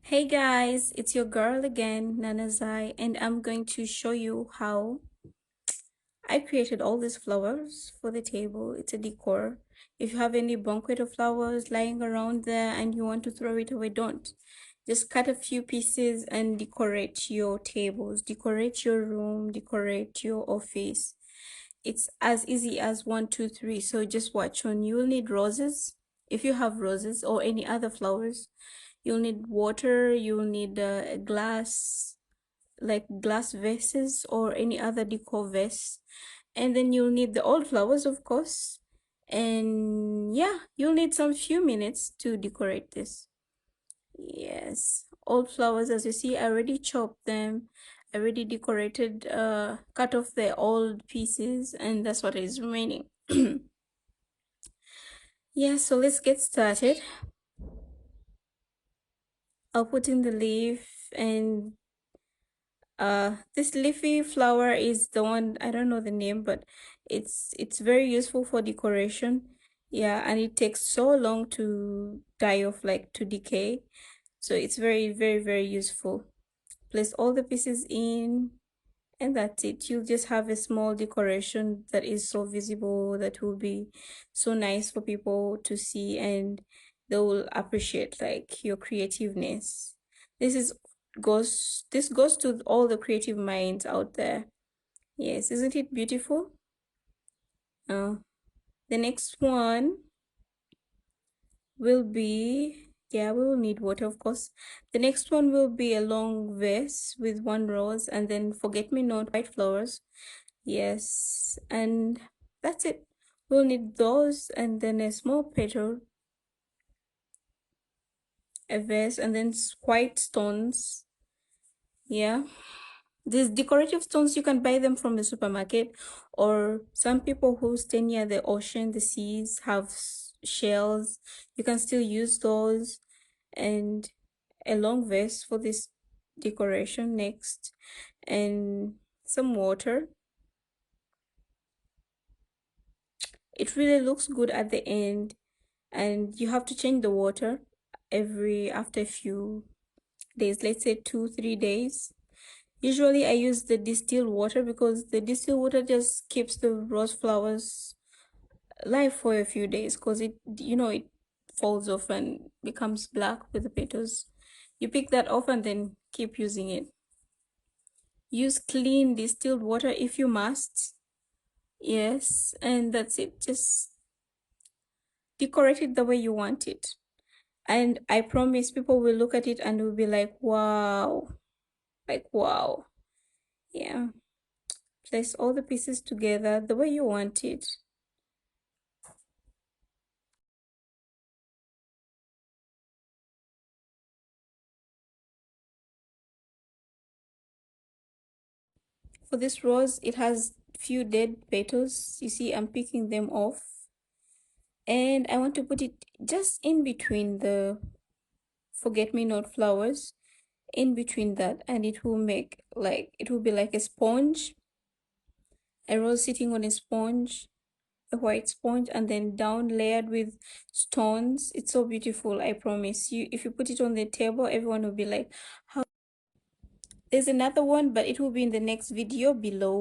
Hey guys, it's your girl again, Nanazai, and I'm going to show you how I created all these flowers for the table. It's a decor. If you have any bouquet of flowers lying around there and you want to throw it away, don't. Just cut a few pieces and decorate your tables, decorate your room, decorate your office. It's as easy as one, two, three. So just watch on. You'll need roses if you have roses or any other flowers. You'll need water, you'll need a glass, like glass vases or any other decor vase. And then you'll need the old flowers, of course. And yeah, you'll need some few minutes to decorate this. Yes, old flowers, as you see, I already chopped them. I already decorated, cut off the old pieces, and that's what is remaining. Yeah, so let's get started. I'll put in the leaf, and this leafy flower is the one, I don't know the name, but it's very useful for decoration. Yeah, and it takes so long to die off, like to decay. So it's very, very, very useful. Place all the pieces in, and that's it. You'll just have a small decoration that is so visible, that will be so nice for people to see, and they will appreciate like your creativeness. This goes to all the creative minds out there. Yes, isn't it beautiful? uh, the next one will be, yeah, we will need water, of course. The next one will be a long vase with one rose, and then forget me not white flowers. Yes, and that's it. We'll need those, and then a small petal, a vase, and then white stones. Yeah, these decorative stones, you can buy them from the supermarket, or some people who stay near the ocean, the seas, have shells. You can still use those. And a long vase for this decoration next, and some water. It really looks good at the end, and you have to change the water every after a few days, let's say 2 3 days. Usually I use the distilled water because the distilled water just keeps the rose flowers live for a few days, because it falls off and becomes black with the petals. You pick that off and then keep using it. Use clean distilled water if you must. Yes, and that's it. Just decorate it the way you want it. And I promise people will look at it and will be like, wow. Like, wow. Yeah. Place all the pieces together the way you want it. For this rose, it has few dead petals. You see, I'm picking them off. And I want to put it just in between the forget-me-not flowers, in between that, and it will be like a sponge, a rose sitting on a sponge, a white sponge, and then down layered with stones. It's so beautiful. I promise you, if you put it on the table, everyone will be like, how. There's another one, but it will be in the next video below.